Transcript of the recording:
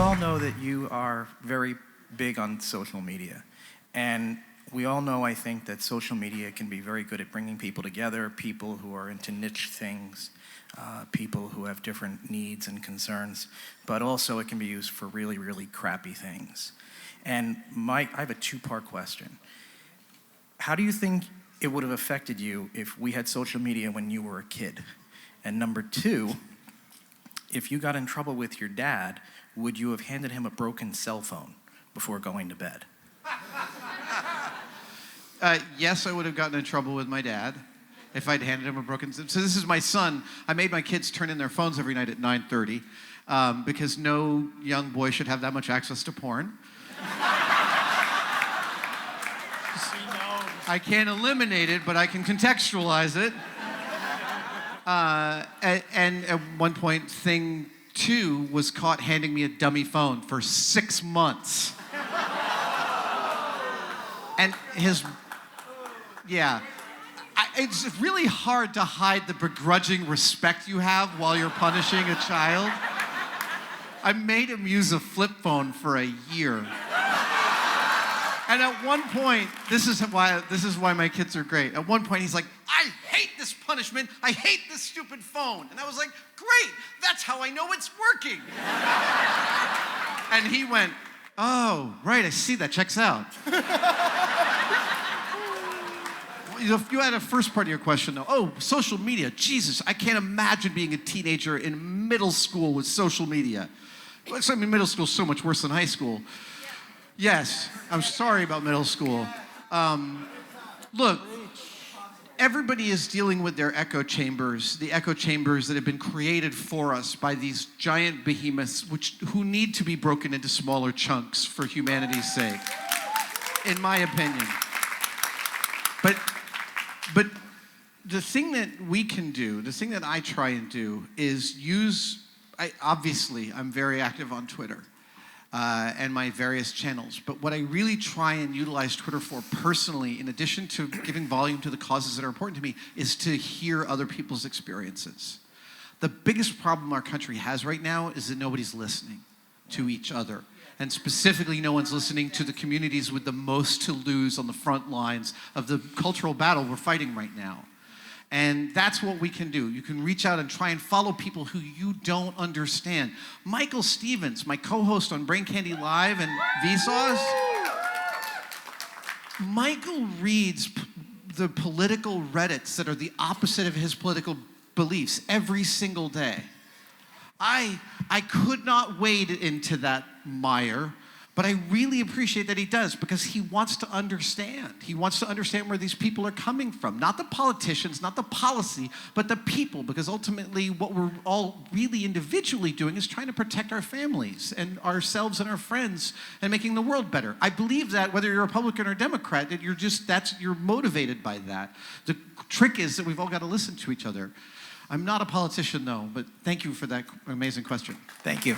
all know that you are very big on social media. And we all know, I think, that social media can be very good at bringing people together, people who are into niche things, people who have different needs and concerns, but also it can be used for really, really crappy things. And I have a two-part question. How do you think it would have affected you if we had social media when you were a kid? And number two, if you got in trouble with your dad, would you have handed him a broken cell phone before going to bed? Yes, I would have gotten in trouble with my dad if I'd handed him a broken... So this is my son. I made my kids turn in their phones every night at 9:30 because no young boy should have that much access to porn. I can't eliminate it, but I can contextualize it. And at one point, thing 2 was caught handing me a dummy phone for 6 months. And it's really hard to hide the begrudging respect you have while you're punishing a child. I made him use a flip phone for a year. And at one point, this is why my kids are great. At one point, he's like, I hate this punishment. I hate this stupid phone. And I was like, great, that's how I know it's working. And he went, oh, right, I see, that checks out. You had a first part of your question, though. Oh, social media, Jesus, I can't imagine being a teenager in middle school with social media. I mean, middle school is so much worse than high school. Yes, I'm sorry about middle school. Look, everybody is dealing with their echo chambers, the echo chambers that have been created for us by these giant behemoths who need to be broken into smaller chunks for humanity's sake, in my opinion. But the thing that we can do, the thing that I try and do is obviously, I'm very active on Twitter. And my various channels. But what I really try and utilize Twitter for personally, in addition to giving volume to the causes that are important to me, is to hear other people's experiences. The biggest problem our country has right now is that nobody's listening to each other. And specifically, no one's listening to the communities with the most to lose on the front lines of the cultural battle we're fighting right now. And that's what we can do. You can reach out and try and follow people who you don't understand. Michael Stevens, my co-host on Brain Candy Live and Vsauce. Michael reads the political Reddits that are the opposite of his political beliefs every single day. I could not wade into that mire, but I really appreciate that he does because he wants to understand. He wants to understand where these people are coming from. Not the politicians, not the policy, but the people, because ultimately what we're all really individually doing is trying to protect our families and ourselves and our friends and making the world better. I believe that whether you're Republican or Democrat, that you're motivated by that. The trick is that we've all got to listen to each other. I'm not a politician, though, but thank you for that amazing question. Thank you.